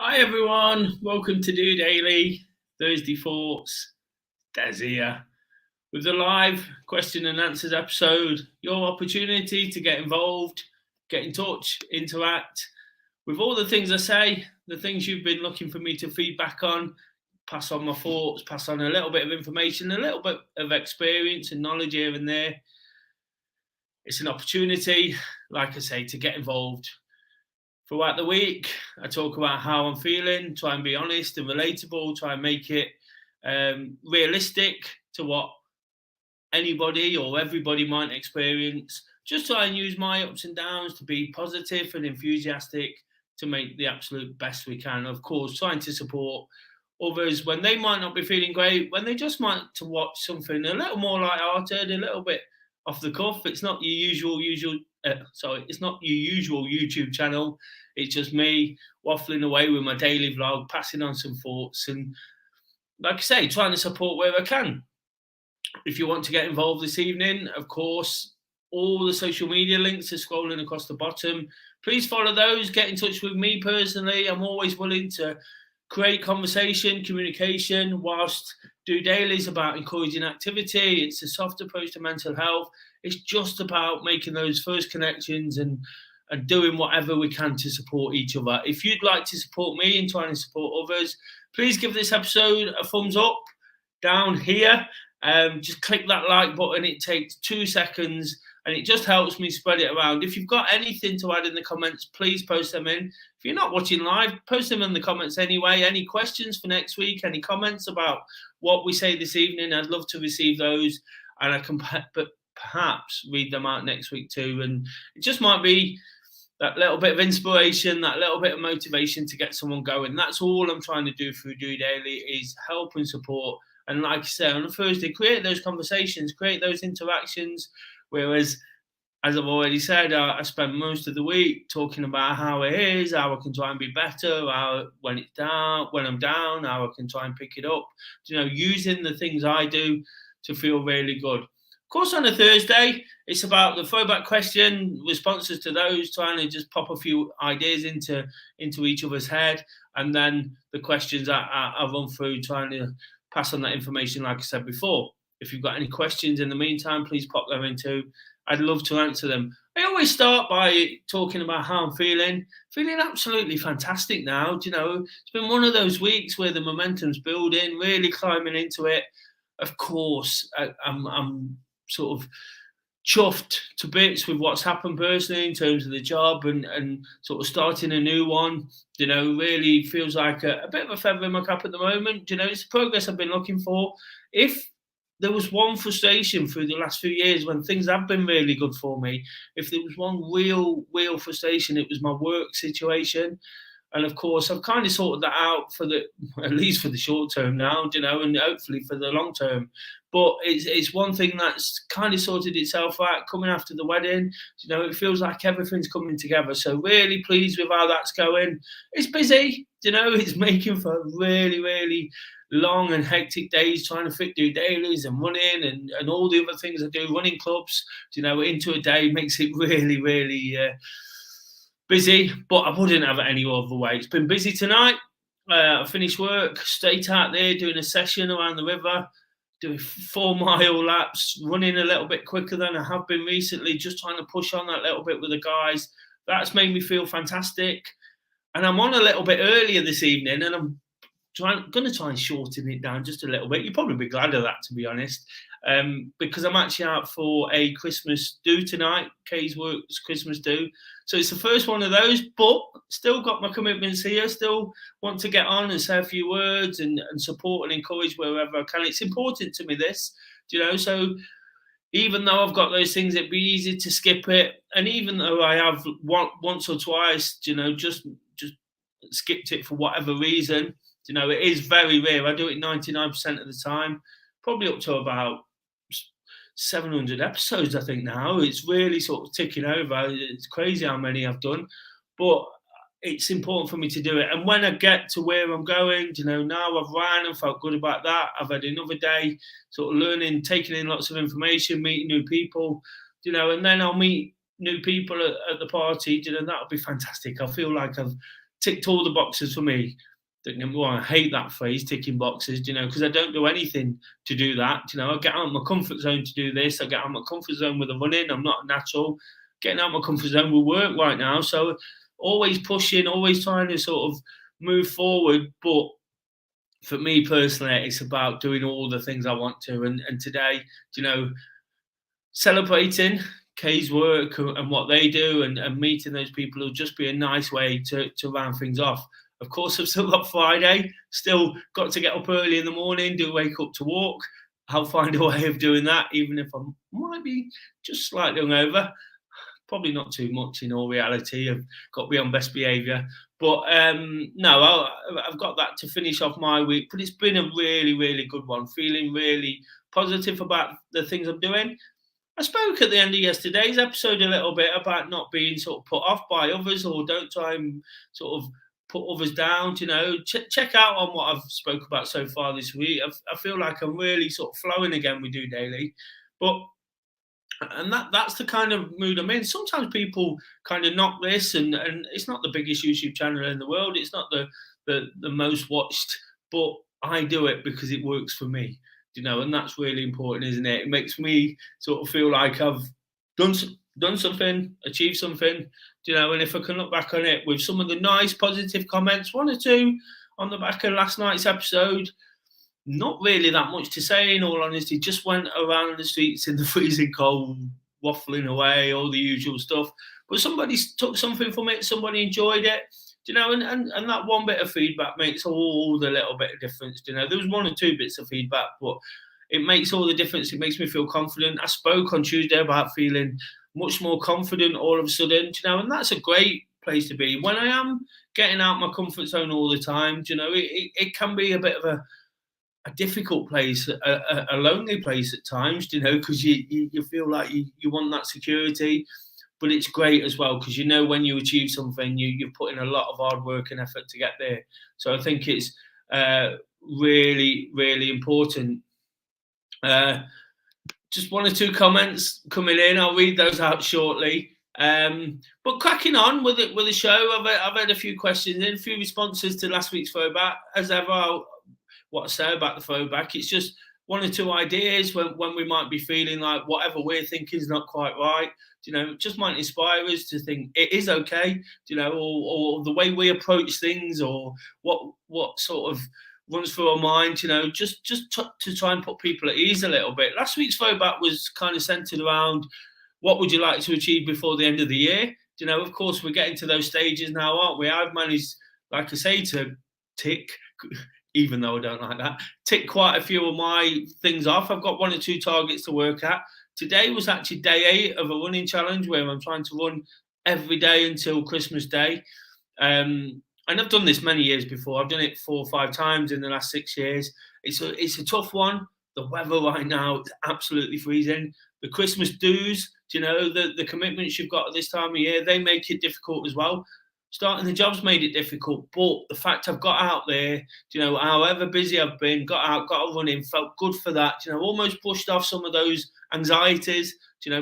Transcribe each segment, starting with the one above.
Hi everyone, welcome to DOdaily, Thursday Thoughts. Des here with the live question and answers episode. Your opportunity to get involved, get in touch, interact with all the things I say, the things you've been looking for me to feedback on, pass on my thoughts, pass on a little bit of information, a little bit of experience and knowledge here and there. It's an opportunity, like I say, to get involved. Throughout the week, I talk about how I'm feeling, try and be honest and relatable, try and make it realistic to what anybody or everybody might experience. Just try and use my ups and downs to be positive and enthusiastic to make the absolute best we can. Of course, trying to support others when they might not be feeling great, when they just might to watch something a little more light-hearted, a little bit off the cuff. It's not your it's not your usual YouTube channel. It's just me waffling away with my daily vlog, passing on some thoughts, and like I say, trying to support where I can. If you want to get involved this evening, of course, all the social media links are scrolling across the bottom. Please follow those. Get in touch with me personally. I'm always willing to create conversation, communication, whilst DOdaily is about encouraging activity. It's a soft approach to mental health. It's just about making those first connections and doing whatever we can to support each other. If you'd like to support me and trying to support others, please give this episode a thumbs up down here. Just click that like button. It takes 2 seconds and it just helps me spread it around. If you've got anything to add in the comments, please post them in. If you're not watching live, post them in the comments anyway. Any questions for next week, any comments about what we say this evening, I'd love to receive those, and I can perhaps read them out next week too. And it just might be that little bit of inspiration, that little bit of motivation to get someone going. That's all I'm trying to do through DOdaily, is help and support. And like I said, on a Thursday, create those conversations, create those interactions. Whereas, as I've already said, I spend most of the week talking about how it is, how I can try and be better, when I'm down, how I can try and pick it up. Using the things I do to feel really good. Of course, on a Thursday, it's about the throwback question, responses to those, trying to just pop a few ideas into each other's head, and then the questions I run through, trying to pass on that information, like I said before. If you've got any questions in the meantime, please pop them in too. I'd love to answer them. I always start by talking about how I'm feeling. Feeling absolutely fantastic now. It's been one of those weeks where the momentum's building, really climbing into it. Of course, I'm sort of chuffed to bits with what's happened personally in terms of the job and sort of starting a new one. Really feels like a bit of a feather in my cap at the moment. It's the progress I've been looking for. If there was one frustration through the last few years when things have been really good for me, if there was one real frustration, it was my work situation. And of course, I've kind of sorted that out at least for the short term now, and hopefully for the long term. But it's one thing that's kind of sorted itself out coming after the wedding. It feels like everything's coming together. So really pleased with how that's going. It's busy, it's making for really, really long and hectic days trying to fit DOdailies and running and all the other things I do, running clubs, into a day makes it really, really busy, but I wouldn't have it any other way. It's been busy tonight. I finished work, straight out there doing a session around the river, doing 4-mile laps, running a little bit quicker than I have been recently, just trying to push on that little bit with the guys. That's made me feel fantastic. And I'm on a little bit earlier this evening, and I'm going to try and shorten it down just a little bit. You'll probably be glad of that, to be honest, because I'm actually out for a Christmas do tonight, Kay's Works Christmas do. So it's the first one of those, but still got my commitments here, still want to get on and say a few words and support and encourage wherever I can. It's important to me, this, so even though I've got those things, it'd be easy to skip it. And even though I have once or twice, just skipped it for whatever reason, it is very rare. I do it 99% of the time, probably up to about 700 episodes, I think now. It's really sort of ticking over. It's crazy how many I've done, but it's important for me to do it. And when I get to where I'm going, now I've ran and felt good about that. I've had another day sort of learning, taking in lots of information, meeting new people, and then I'll meet new people at the party, that'll be fantastic. I feel like I've ticked all the boxes for me. Don't get me wrong, I hate that phrase, ticking boxes, because I don't do anything to do that. I get out of my comfort zone to do this. I get out of my comfort zone with the running. I'm not a natural. Getting out of my comfort zone will work right now. So always pushing, always trying to sort of move forward. But for me personally, it's about doing all the things I want to. And today, celebrating Kay's work and what they do and meeting those people will just be a nice way to round things off. Of course, I've still got Friday, still got to get up early in the morning, wake up to walk. I'll find a way of doing that, even if I might be just slightly hungover. Probably not too much in all reality. I've got to be on best behaviour. But no, I've got that to finish off my week. But it's been a really, really good one. Feeling really positive about the things I'm doing. I spoke at the end of yesterday's episode a little bit about not being sort of put off by others, or don't try and sort of put others down. Check out on what I've spoke about so far this week. I feel like I'm really sort of flowing again with DOdaily, and that's the kind of mood I'm in. Sometimes people kind of knock this, and it's not the biggest YouTube channel in the world. It's not the most watched, but I do it because it works for me. And that's really important, isn't it? It makes me sort of feel like I've done something, achieved something, and if I can look back on it with some of the nice positive comments, one or two on the back of last night's episode, not really that much to say in all honesty, just went around the streets in the freezing cold, waffling away, all the usual stuff. But somebody took something from it, somebody enjoyed it, and that one bit of feedback makes all the little bit of difference. There was one or two bits of feedback, but it makes all the difference. It makes me feel confident. I spoke on Tuesday about feeling much more confident all of a sudden, and that's a great place to be. When I am getting out my comfort zone all the time, it can be a bit of a difficult place, a lonely place at times, because you feel like you want that security. But it's great as well, because when you achieve something, you've put in a lot of hard work and effort to get there. So I think it's really, really important. Just one or two comments coming in. I'll read those out shortly. But cracking on with the show, I've had a few questions in, a few responses to last week's throwback. As ever, what I say about the throwback, it's just one or two ideas when we might be feeling like whatever we're thinking is not quite right. Just might inspire us to think it is okay, or the way we approach things, or what sort of runs through our mind, just to try and put people at ease a little bit. Last week's throwback was kind of centered around what would you like to achieve before the end of the year. Of course, we're getting to those stages now, aren't we? I've managed, like I say, to tick, even though I don't like that, tick quite a few of my things off. I've got one or two targets to work at. Today was actually day 8 of a running challenge where I'm trying to run every day until Christmas Day. And I've done this many years before. I've done it 4 or 5 times in the last 6 years. It's a tough one. The weather right now is absolutely freezing. The Christmas dues, the commitments you've got at this time of year, they make it difficult as well. Starting the job's made it difficult, but the fact I've got out there, however busy I've been, got out, got a running, felt good for that, almost pushed off some of those anxieties,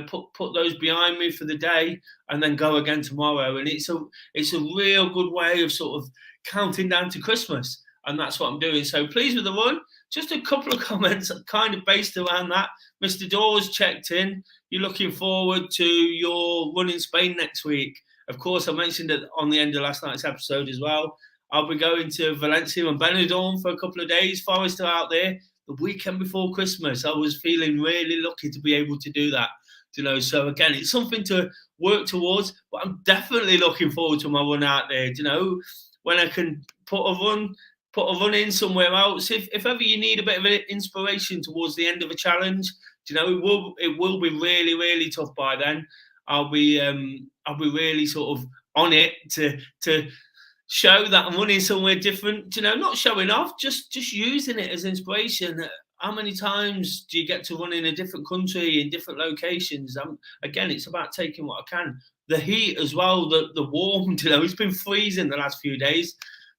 put those behind me for the day and then go again tomorrow. And it's a real good way of sort of counting down to Christmas. And that's what I'm doing. So pleased with the run. Just a couple of comments kind of based around that. Mr. Dawes checked in. You're looking forward to your run in Spain next week. Of course, I mentioned it on the end of last night's episode as well. I'll be going to Valencia and Benidorm for a couple of days. Forest are out there the weekend before Christmas. I was feeling really lucky to be able to do that. So again, it's something to work towards, but I'm definitely looking forward to my run out there. When I can put a run in somewhere else. If ever you need a bit of inspiration towards the end of a challenge, it will be really, really tough by then. I'll be really sort of on it to show that I'm running somewhere different. Not showing off, just using it as inspiration. How many times do you get to run in a different country, in different locations? Again, it's about taking what I can. The heat as well, the warm. It's been freezing the last few days.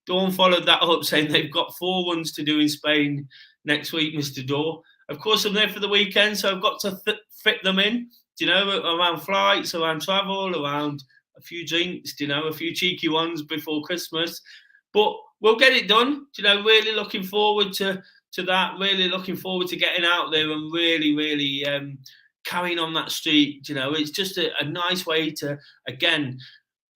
Dawn followed that up, saying they've got 4 runs to do in Spain next week, Mr. Daw. Of course, I'm there for the weekend, so I've got to fit them in, around flights, around travel, around a few drinks, a few cheeky ones before Christmas. But we'll get it done. Really looking forward to that. Really looking forward to getting out there and really carrying on that streak. It's just a nice way to, again,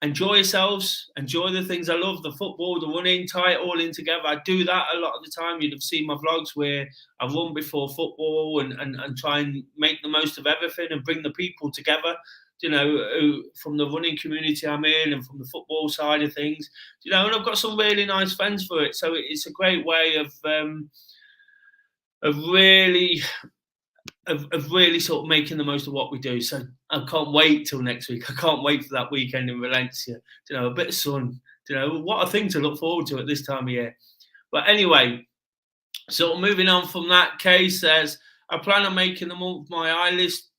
enjoy yourselves, enjoy the things I love, the football, the running, tie it all in together. I do that a lot of the time. You'd have seen my vlogs where I run before football and try and make the most of everything and bring the people together, from the running community I'm in and from the football side of things, and I've got some really nice friends for it. So it's a great way of really sort of making the most of what we do. So I can't wait till next week. I can't wait for that weekend in Valencia. A bit of sun. What a thing to look forward to at this time of year. But anyway, so moving on from that, Kay says, I plan on making the month my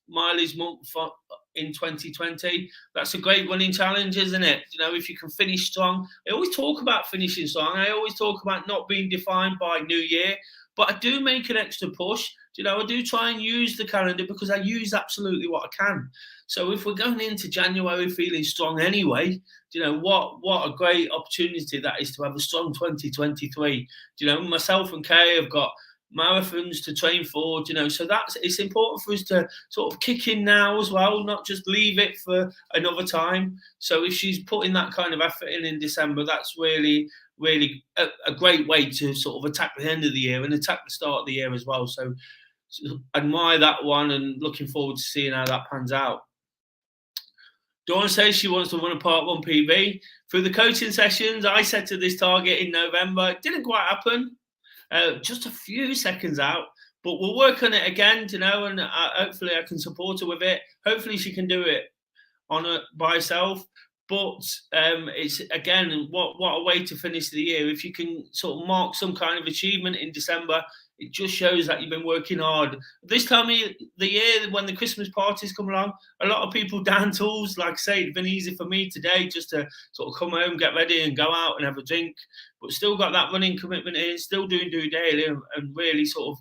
mileage month in 2020. That's a great running challenge, isn't it? If you can finish strong. I always talk about finishing strong. I always talk about not being defined by New Year. But I do make an extra push. I do try and use the calendar because I use absolutely what I can. So if we're going into January feeling strong anyway, what a great opportunity that is to have a strong 2023. Myself and Kay have got marathons to train for, so it's important for us to sort of kick in now as well, not just leave it for another time. So if she's putting that kind of effort in December, that's really a great way to sort of attack the end of the year and attack the start of the year as well. So admire that one and looking forward to seeing how that pans out. Dawn says she wants to run a Part 1 PB. Through the coaching sessions, I set to this target in November. It didn't quite happen. Just a few seconds out. But we'll work on it again, and hopefully I can support her with it. Hopefully she can do it by herself. But it's, again, what a way to finish the year. If you can sort of mark some kind of achievement in December, it just shows that you've been working hard. This time of the year, when the Christmas parties come along, a lot of people down tools. Like I say, it's been easy for me today just to sort of come home, get ready and go out and have a drink. But still got that running commitment in, still doing DOdaily and really sort of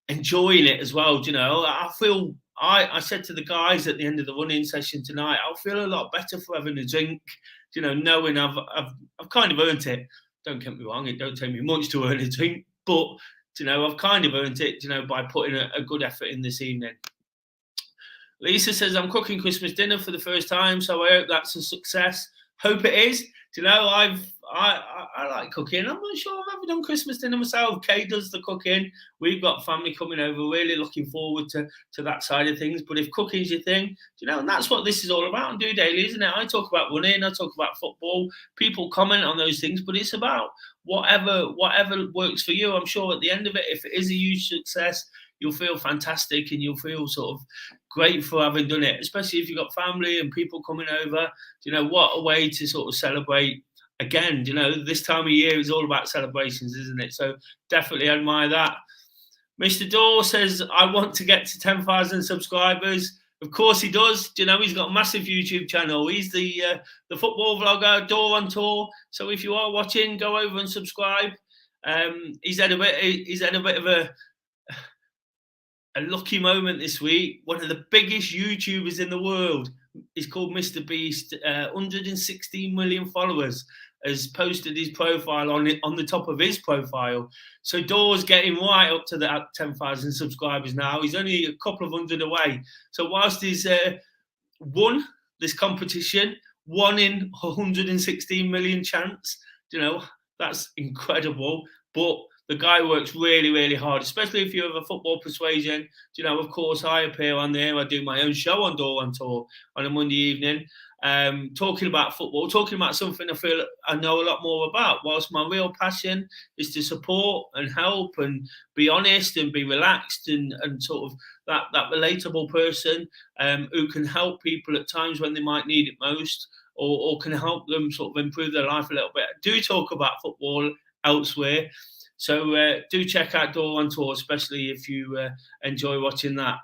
enjoying it as well. I feel... I said to the guys at the end of the running session tonight, I'll feel a lot better for having a drink, knowing I've kind of earned it. Don't get me wrong, it don't take me much to earn a drink, but I've kind of earned it, by putting a good effort in this evening. Lisa says, I'm cooking Christmas dinner for the first time, so I hope that's a success. Hope it is. I like cooking. I'm not sure I've ever done Christmas dinner myself. Kay does the cooking. We've got family coming over. Really looking forward to that side of things. But if cooking's your thing, and that's what this is all about on DOdaily, isn't it? I talk about running. I talk about football. People comment on those things, but it's about whatever works for you. I'm sure at the end of it, if it is a huge success, you'll feel fantastic and you'll feel sort of great for having done it, especially if you've got family and people coming over. What a way to sort of celebrate. Again, this time of year is all about celebrations, isn't it? So definitely admire that. Mr. Dorr says, I want to get to 10,000 subscribers. Of course he does. He's got a massive YouTube channel. He's the football vlogger, Dorr on Tour. So if you are watching, go over and subscribe. He's had a bit of a lucky moment this week. One of the biggest YouTubers in the world is called Mr. Beast. 116 million followers, has posted his profile on the top of his profile. So Dorr's getting right up to that 10,000 subscribers now. He's only a couple of hundred away. So whilst he's won this competition, 1 in 116 million chance, that's incredible. But the guy works really, really hard, especially if you have a football persuasion. Of course, I appear on there. I do my own show on Dorr on Tour on a Monday evening, talking about football, talking about something I feel I know a lot more about, whilst my real passion is to support and help and be honest and be relaxed and sort of that relatable person who can help people at times when they might need it most, or can help them sort of improve their life a little bit. I do talk about football elsewhere. So do check out Dorr on Tour, especially if you enjoy watching that.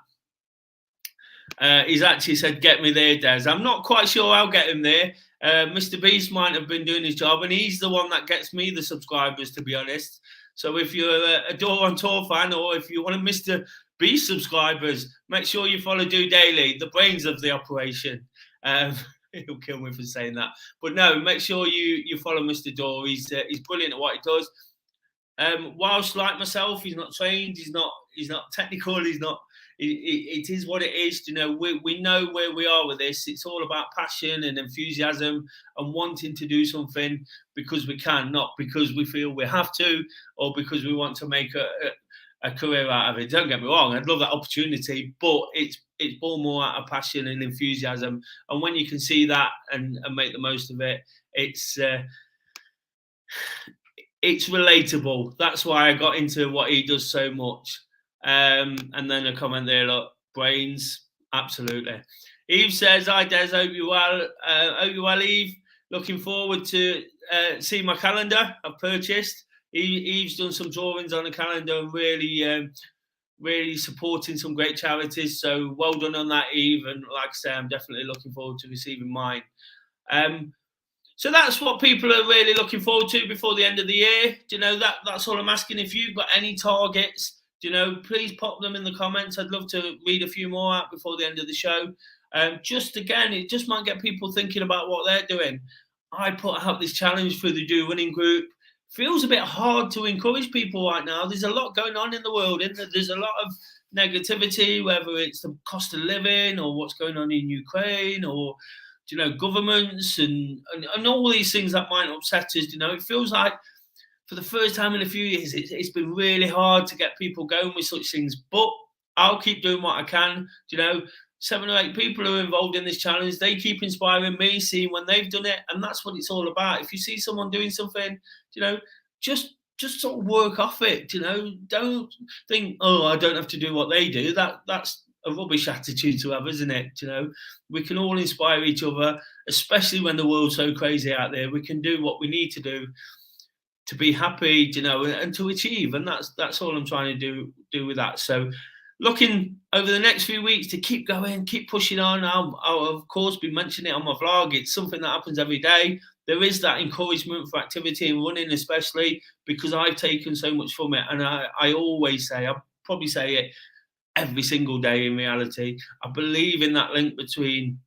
He's actually said, get me there, Des. I'm not quite sure I'll get him there. Mr. Beast might have been doing his job, and he's the one that gets me the subscribers, to be honest. So if you're a Dorr on Tour fan, or if you want a Mr. Beast subscribers, make sure you follow DOdaily, the brains of the operation. He'll kill me for saying that. But no, make sure you follow Mr. Daw. He's brilliant at what he does. Whilst like myself, he's not trained, he's not technical, he's not. It is what it is. You know, we know where we are with this. It's all about passion and enthusiasm and wanting to do something because we can, not because we feel we have to or because we want to make a career out of it. Don't get me wrong, I'd love that opportunity, but it's born more out of passion and enthusiasm. And when you can see that and make the most of it, it's relatable. That's why I got into what he does so much. And then a comment there, look, brains, absolutely. Eve says, "Hi Des, hope you well. Hope you well, Eve. Looking forward to see my calendar I've purchased." Eve's done some drawings on the calendar and really supporting some great charities. So well done on that, Eve. And like I say, I'm definitely looking forward to receiving mine. So that's what people are really looking forward to before the end of the year. Do you know, that's all I'm asking. If you've got any targets, do you know, please pop them in the comments. I'd love to read a few more out before the end of the show. Just again, it just might get people thinking about what they're doing. I put out this challenge for the Do Running group. Feels a bit hard to encourage people right now. There's a lot going on in the world, isn't there? There's a lot of negativity, whether it's the cost of living or what's going on in Ukraine or, you know, governments and all these things that might upset us. You know, it feels like for the first time in a few years, it's been really hard to get people going with such things. But I'll keep doing what I can. You know, 7 or 8 people who are involved in this challenge, they keep inspiring me, seeing when they've done it. And that's what it's all about. If you see someone doing something, you know, just sort of work off it. You know, don't think, oh, I don't have to do what they do. That's a rubbish attitude to have, isn't it? You know, we can all inspire each other, especially when the world's so crazy out there. We can do what we need to do to be happy, you know, and to achieve. And that's all I'm trying to do with that. So looking over the next few weeks to keep going, keep pushing on. I'll of course be mentioning it on my vlog. It's something that happens every day. There is that encouragement for activity and running, especially because I've taken so much from it. And I always say, I probably say it every single day in reality, I believe in that link between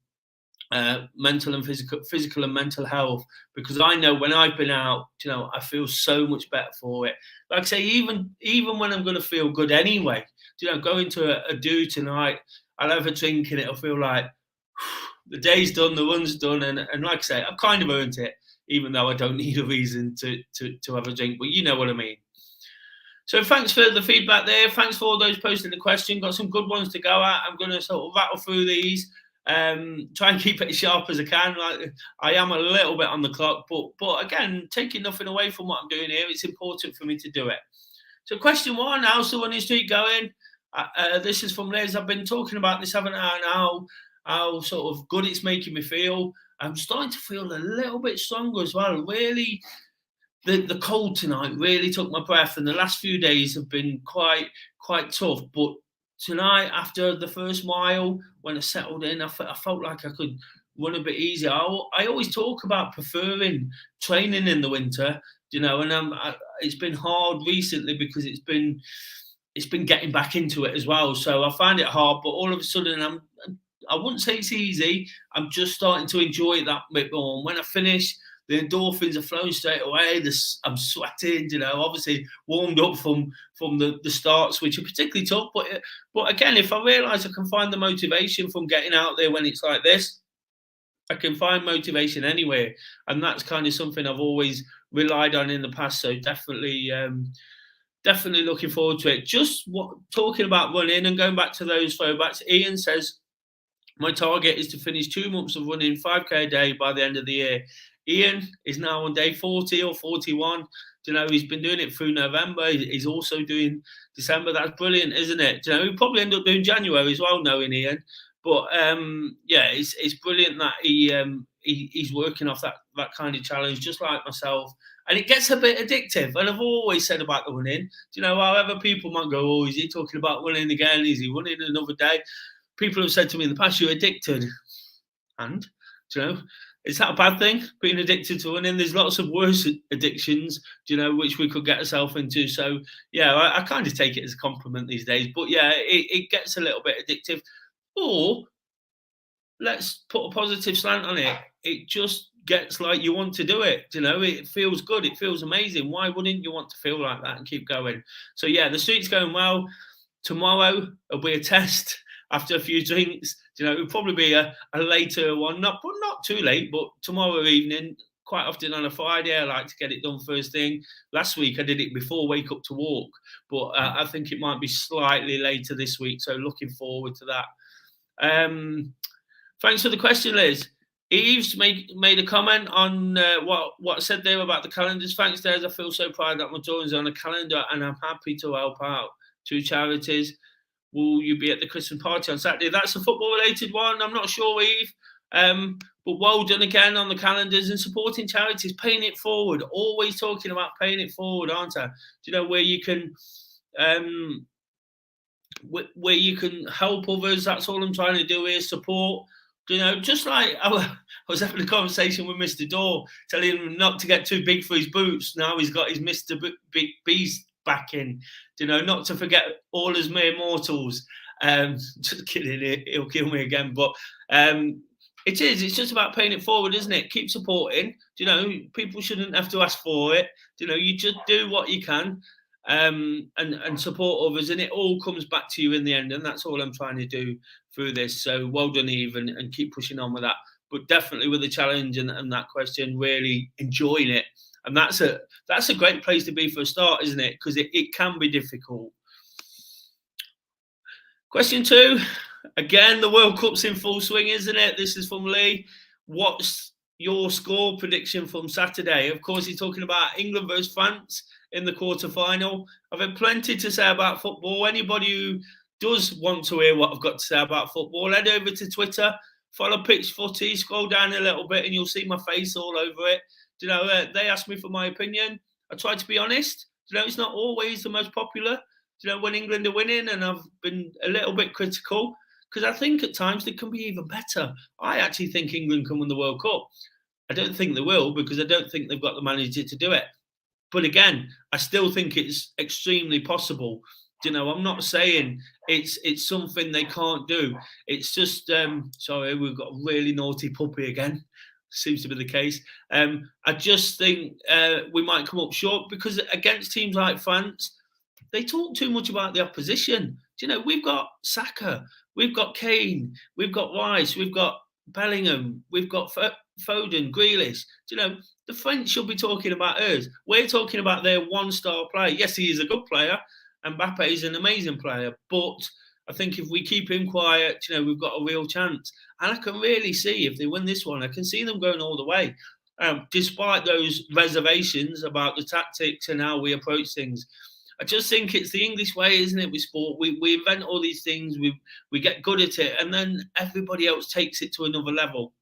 mental and physical and mental health, because I know when I've been out, you know, I feel so much better for it. Like I say, even when I'm going to feel good anyway, you know, going to a do tonight, I'll have a drink and it'll feel like the day's done, the run's done, and like I say, I've kind of earned it, even though I don't need a reason to have a drink, but you know what I mean. So thanks for the feedback there. Thanks for all those posting the question. Got some good ones to go at. I'm going to sort of rattle through these. Try and keep it as sharp as I can. Like, I am a little bit on the clock, but again, taking nothing away from what I'm doing here, it's important for me to do it. So question 1, how's the running streak going? This is from Liz. I've been talking about this, haven't I, and how sort of good it's making me feel. I'm starting to feel a little bit stronger as well. Really, the cold tonight really took my breath, and the last few days have been quite tough. But tonight, after the first mile, when I settled in, I felt like I could run a bit easier. I always talk about preferring training in the winter, you know, and it's been hard recently because it's been getting back into it as well. So I find it hard, but all of a sudden I wouldn't say it's easy. I'm just starting to enjoy it that bit more. And when I finish, the endorphins are flowing straight away. I'm sweating, you know, obviously warmed up from the starts, which are particularly tough. But again, if I realise I can find the motivation from getting out there when it's like this, I can find motivation anywhere. And that's kind of something I've always relied on in the past. So definitely looking forward to it. Just talking about running and going back to those throwbacks, Ian says, my target is to finish 2 months of running 5K a day by the end of the year. Ian is now on day 40 or 41. You know, he's been doing it through November. He's also doing December. That's brilliant, isn't it? You know, he'll probably end up doing January as well, knowing Ian. But yeah, it's brilliant that he's working off that kind of challenge, just like myself. And it gets a bit addictive. And I've always said about the running, you know, however people might go, oh, is he talking about running again? Is he running another day? People have said to me in the past, you're addicted. And, you know, is that a bad thing, being addicted to running? There's lots of worse addictions, you know, which we could get ourselves into. So, yeah, I kind of take it as a compliment these days. But, yeah, it gets a little bit addictive. Or let's put a positive slant on it. It just gets like you want to do it. It feels good. It feels amazing. Why wouldn't you want to feel like that and keep going? So yeah, the streak's going well. Tomorrow will be a test after a few drinks. It'll probably be a later one, not too late, but tomorrow evening. Quite often on a Friday, I like to get it done first thing. Last week I did it before wake up to walk, but I think it might be slightly later this week. So looking forward to that. Thanks for the question, Liz. Eves made a comment on what I said there about the calendars. Thanks, Des. I feel so proud that my drawing's on a calendar and I'm happy to help out. 2 charities. Will you be at the Christmas party on Saturday? That's a football-related one. I'm not sure, Eve. But well done again on the calendars and supporting charities, paying it forward. Always talking about paying it forward, aren't I? Where you can help others. That's all I'm trying to do here. Support. Just like I was having a conversation with Mr. Daw, telling him not to get too big for his boots. Now he's got his Mr. Big Beast back in. Not to forget all as mere mortals. Just kidding, he'll kill me again. But it's just about paying it forward, isn't it? Keep supporting. People shouldn't have to ask for it. You just do what you can. And support others, and it all comes back to you in the end, and that's all I'm trying to do through this. So well done, Eve, and keep pushing on with that. But definitely with the challenge and that question, really enjoying it, and that's a great place to be for a start, isn't it? Because it can be difficult. Question 2, again, the World Cup's in full swing, isn't it? This is from Lee. What's your score prediction from Saturday? Of course, he's talking about England versus France in the quarter-final. I've had plenty to say about football. Anybody who does want to hear what I've got to say about football, head over to Twitter, follow Pitch Footy, scroll down a little bit, and you'll see my face all over it. They asked me for my opinion. I try to be honest. It's not always the most popular. When England are winning, and I've been a little bit critical because I think at times they can be even better. I actually think England can win the World Cup. I don't think they will because I don't think they've got the manager to do it. But again, I still think it's extremely possible. I'm not saying it's something they can't do. It's just, sorry, we've got a really naughty puppy again. Seems to be the case. I just think we might come up short because against teams like France, they talk too much about the opposition. We've got Saka, we've got Kane, we've got Rice, we've got Bellingham, we've got Foden, Grealish. The French should be talking about us. We're talking about their one-star player. Yes, he is a good player, and Mbappe is an amazing player. But I think if we keep him quiet, we've got a real chance. And I can really see if they win this one, I can see them going all the way, despite those reservations about the tactics and how we approach things. I just think it's the English way, isn't it, with sport? We invent all these things, we get good at it, and then everybody else takes it to another level.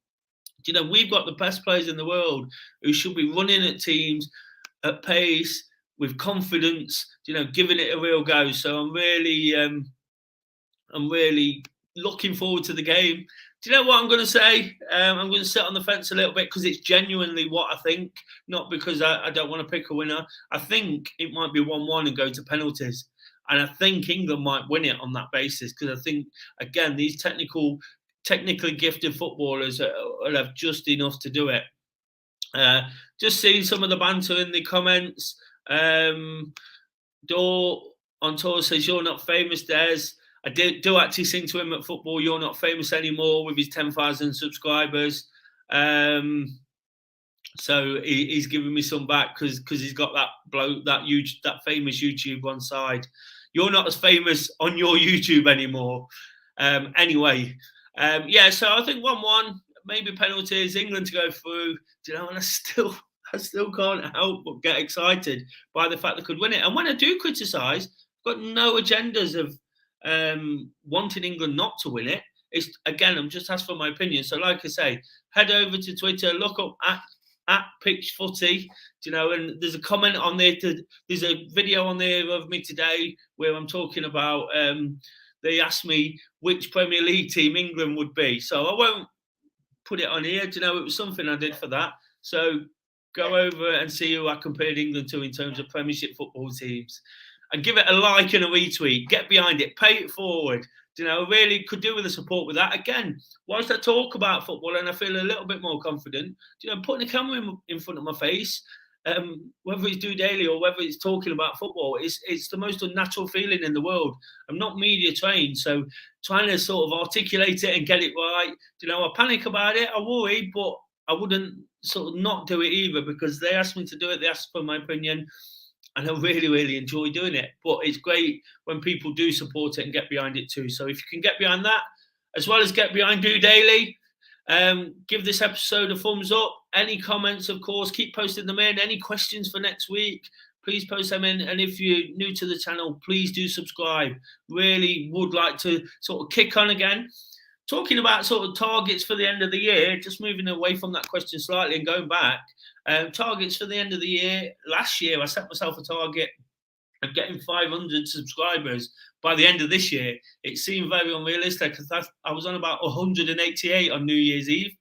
We've got the best players in the world who should be running at teams at pace, with confidence, giving it a real go. So I'm really looking forward to the game. Do you know what I'm going to say? I'm going to sit on the fence a little bit because it's genuinely what I think, not because I don't want to pick a winner. I think it might be 1-1 and go to penalties. And I think England might win it on that basis because I think, again, these technically gifted footballers will have just enough to do it. Just seeing some of the banter in the comments. Daw on tour says, "You're not famous, Des." I do actually sing to him at football. You're not famous anymore with his 10,000 subscribers. So he's giving me some back because he's got that famous YouTube on side. You're not as famous on your YouTube anymore. Anyway, so I think 1-1, maybe penalties, England to go through. And I still can't help but get excited by the fact they could win it. And when I do criticise, I've got no agendas of wanting England not to win it. It's, again, I'm just asked for my opinion. So like I say, head over to Twitter, look up at Pitch Footy, and there's a comment on there. There's a video on there of me today where I'm talking about, they asked me which Premier League team England would be. So I won't put it on here. It was something I did for that. So go over and see who I compared England to in terms of Premiership football teams. And give it a like and a retweet. Get behind it. Pay it forward. You know, really could do with the support with that. Again, whilst I talk about football and I feel a little bit more confident, you know, putting a camera in front of my face, whether it's DOdaily or whether it's talking about football, it's the most unnatural feeling in the world. I'm not media trained, so trying to sort of articulate it and get it right, you know, I panic about it, I worry, but I wouldn't sort of not do it either because they asked me to do it, they asked for my opinion, and I really, really enjoy doing it. But it's great when people do support it and get behind it too. So if you can get behind that, as well as get behind DOdaily, give this episode a thumbs up. Any comments, of course, keep posting them in. Any questions for next week, please post them in. And if you're new to the channel, please do subscribe. Really would like to sort of kick on again. Talking about sort of targets for the end of the year, just moving away from that question slightly and going back, targets for the end of the year. Last year, I set myself a target of getting 500 subscribers by the end of this year. It seemed very unrealistic because I was on about 188 on New Year's Eve,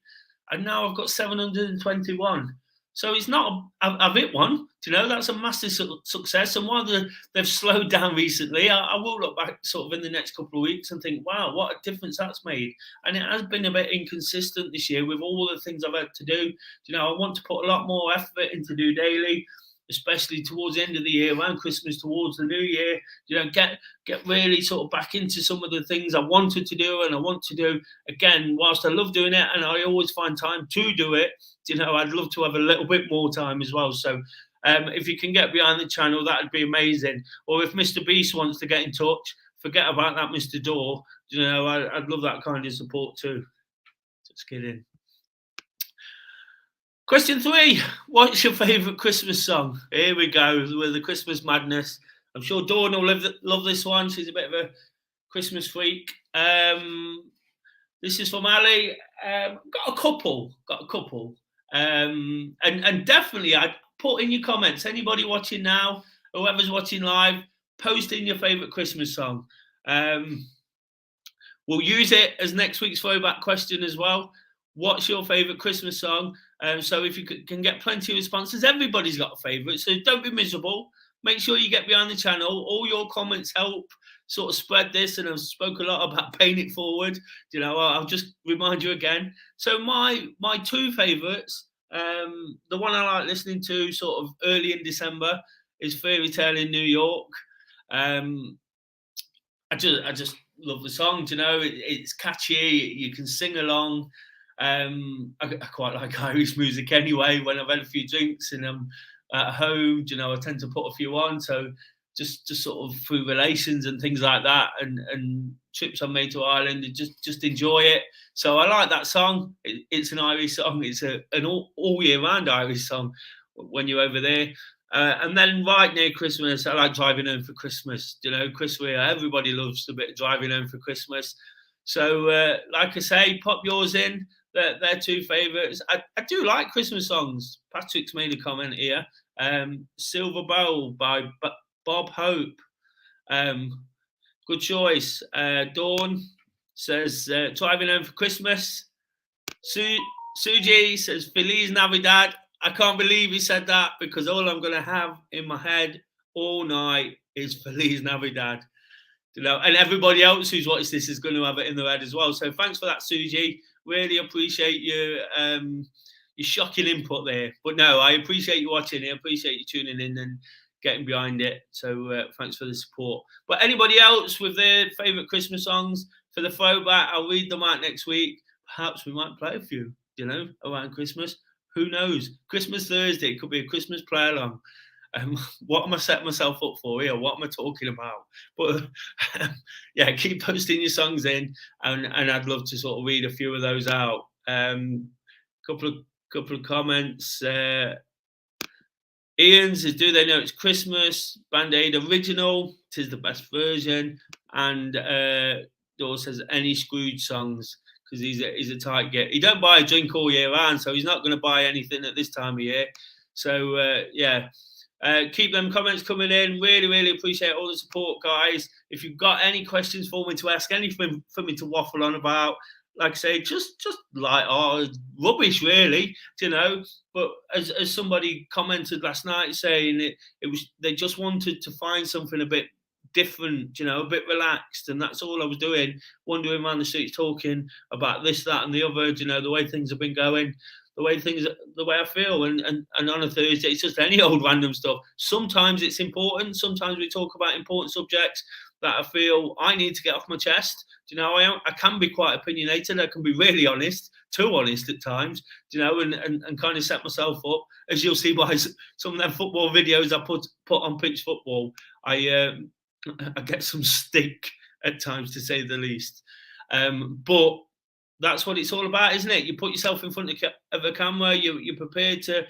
and now I've got 721. So it's not, I've hit one, you know, that's a massive success. And while they've slowed down recently, I will look back sort of in the next couple of weeks and think, wow, what a difference that's made. And it has been a bit inconsistent this year with all the things I've had to do. You know, I want to put a lot more effort into DOdaily, especially towards the end of the year, around Christmas, towards the new year, you know, get really sort of back into some of the things I wanted to do and I want to do. Again, whilst I love doing it and I always find time to do it, you know, I'd love to have a little bit more time as well. So if you can get behind the channel, that'd be amazing. Or if Mr. Beast wants to get in touch, forget about that, Mr. Door. You know, I'd love that kind of support too. Just kidding. Question 3, what's your favourite Christmas song? Here we go with the Christmas madness. I'm sure Dawn will love this one. She's a bit of a Christmas freak. This is from Ali. Got a couple. And definitely, I'd put in your comments, anybody watching now, whoever's watching live, post in your favourite Christmas song. We'll use it as next week's throwback question as well. What's your favourite Christmas song? So if you can get plenty of responses, everybody's got a favourite. So don't be miserable. Make sure you get behind the channel. All your comments help sort of spread this. And I've spoke a lot about paying it forward. You know, I'll just remind you again. So my 2 favourites, the one I like listening to sort of early in December is Fairy Tale in New York. I just love the song. You know, it's catchy. You can sing along. I quite like Irish music anyway. When I've had a few drinks and I'm at home, you know, I tend to put a few on. So just sort of through relations and things like that, and trips I've made to Ireland, and just enjoy it. So I like that song. It's an Irish song. It's an all year round Irish song when you're over there. And then right near Christmas, I like Driving Home for Christmas. You know, Chris Rea, everybody loves a bit of Driving Home for Christmas. So like I say, pop yours in. They're 2 favourites. I do like Christmas songs. Patrick's made a comment here. Silver Bowl by Bob Hope. Good choice. Dawn says Driving Home for Christmas. Suji says Feliz Navidad. I can't believe he said that because all I'm going to have in my head all night is Feliz Navidad. You know, and everybody else who's watched this is going to have it in their head as well. So thanks for that, Suji. Really appreciate your shocking input there. But no, I appreciate you watching. I appreciate you tuning in and getting behind it. So thanks for the support. But anybody else with their favourite Christmas songs for the throwback, I'll read them out next week. Perhaps we might play a few, you know, around Christmas. Who knows? Christmas Thursday could be a Christmas play along. What am I setting myself up for here? What am I talking about? But yeah, keep posting your songs in, and I'd love to sort of read a few of those out. Couple of comments. Ian says, do they know it's Christmas? Band-Aid original. Tis the best version. And Dor says, any Scrooge songs, because he's a tight get. He don't buy a drink all year round, so he's not going to buy anything at this time of year. So yeah. Keep them comments coming in. Really, really appreciate all the support, guys. If you've got any questions for me to ask, anything for me to waffle on about, like I say, just like rubbish, really, you know. But as somebody commented last night saying it was they just wanted to find something a bit different, a bit relaxed, and that's all I was doing, wandering around the streets talking about this, that, and the other. The way things have been going, the way I feel, and on a Thursday, it's just any old random stuff. Sometimes it's important. Sometimes we talk about important subjects that I feel I need to get off my chest. I can be quite opinionated. I can be really honest, too honest at times, and kind of set myself up. As you'll see by some of them football videos I put on Pitch Football, I get some stick at times, to say the least. But that's what it's all about, isn't it? You put yourself in front of a camera, you're prepared to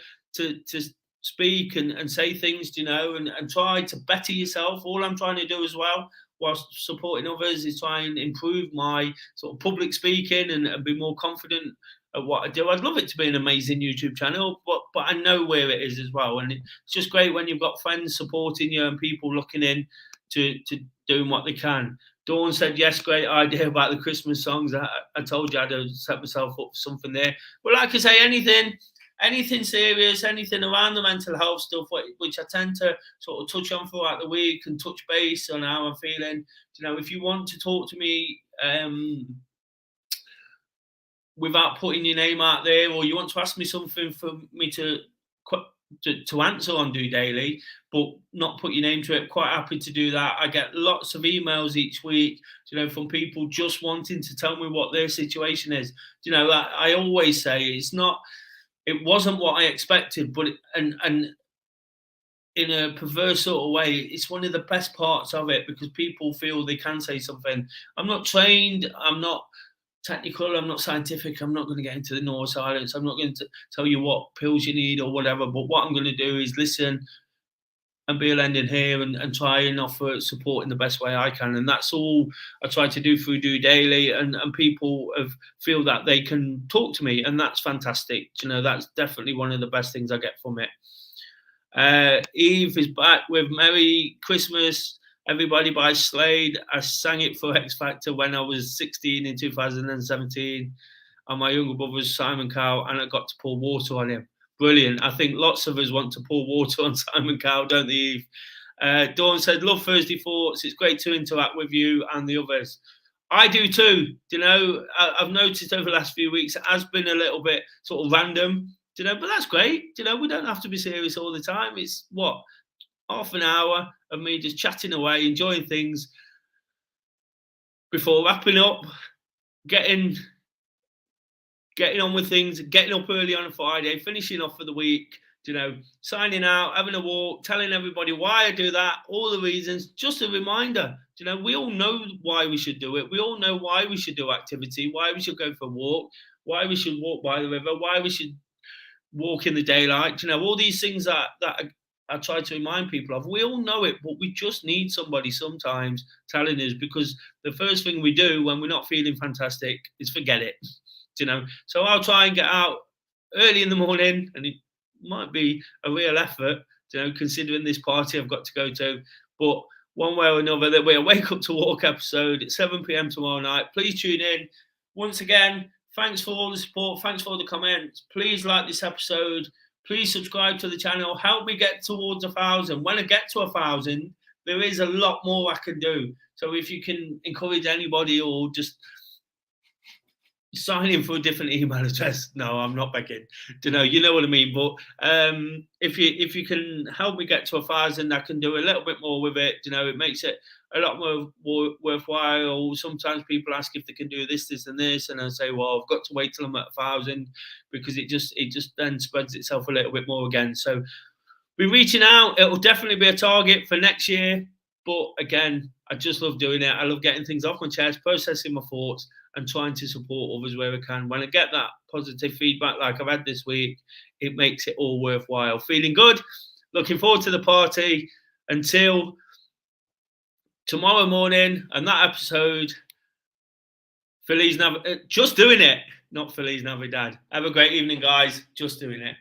speak and say things, and try to better yourself. All I'm trying to do as well, whilst supporting others, is try and improve my sort of public speaking and be more confident at what I do. I'd love it to be an amazing YouTube channel, but I know where it is as well. And it's just great when you've got friends supporting you and people looking in to doing what they can. Dawn said, yes, great idea about the Christmas songs. I told you I'd set myself up for something there. But like I say, anything serious, anything around the mental health stuff, which I tend to sort of touch on throughout the week and touch base on how I'm feeling. If you want to talk to me without putting your name out there, or you want to ask me something for me to answer on DOdaily, but not put your name to it, quite happy to do that. I get lots of emails each week, from people just wanting to tell me what their situation is. I always say it wasn't what I expected, but and in a perverse sort of way, it's one of the best parts of it, because people feel they can say something. I'm not trained, I'm not technical, I'm not scientific, I'm not going to get into the neuroscience, I'm not going to tell you what pills you need or whatever, but what I'm going to do is listen and be a lending here and try and offer support in the best way I can. And that's all I try to do through DOdaily, and people feel that they can talk to me, and that's fantastic. That's definitely one of the best things I get from it. Eve is back with Merry Christmas, Everybody by Slade. I sang it for X Factor when I was 16 in 2017, and my younger brother was Simon Cowell, and I got to pour water on him. Brilliant. I think lots of us want to pour water on Simon Cowell, don't they, Eve? Dawn said, love Thursday Thoughts. It's great to interact with you and the others. I do too. I've noticed over the last few weeks it has been a little bit sort of random, but that's great. We don't have to be serious all the time. It's half an hour of me just chatting away, enjoying things before wrapping up, getting on with things, getting up early on a Friday, finishing off for the week, signing out, having a walk, telling everybody why I do that, all the reasons, just a reminder. We all know why we should do it. We all know why we should do activity, why we should go for a walk, why we should walk by the river, why we should walk in the daylight. All these things that I try to remind people of. We all know it, but we just need somebody sometimes telling us, because the first thing we do when we're not feeling fantastic is forget it. So I'll try and get out early in the morning, and it might be a real effort, considering this party I've got to go to. But one way or another, there'll be a Wake Up to Walk episode at 7 p.m. tomorrow night. Please tune in. Once again, thanks for all the support. Thanks for all the comments. Please like this episode. Please subscribe to the channel. Help me get towards 1,000. When I get to 1,000, there is a lot more I can do. So if you can encourage anybody, or just sign in for a different email address. No, I'm not begging. You know what I mean. But if you can help me get to 1,000, I can do a little bit more with it. It makes it a lot more worthwhile. Sometimes people ask if they can do this, and this, and I say, well, I've got to wait till I'm at 1,000, because it just then spreads itself a little bit more again. So we're reaching out. It will definitely be a target for next year. But again, I just love doing it. I love getting things off my chest, processing my thoughts, and trying to support others where I can. When I get that positive feedback like I've had this week, it makes it all worthwhile. Feeling good. Looking forward to the party. Until tomorrow morning and that episode, Feliz Navidad. Just doing it, not Feliz Navidad. Have a great evening, guys. Just doing it.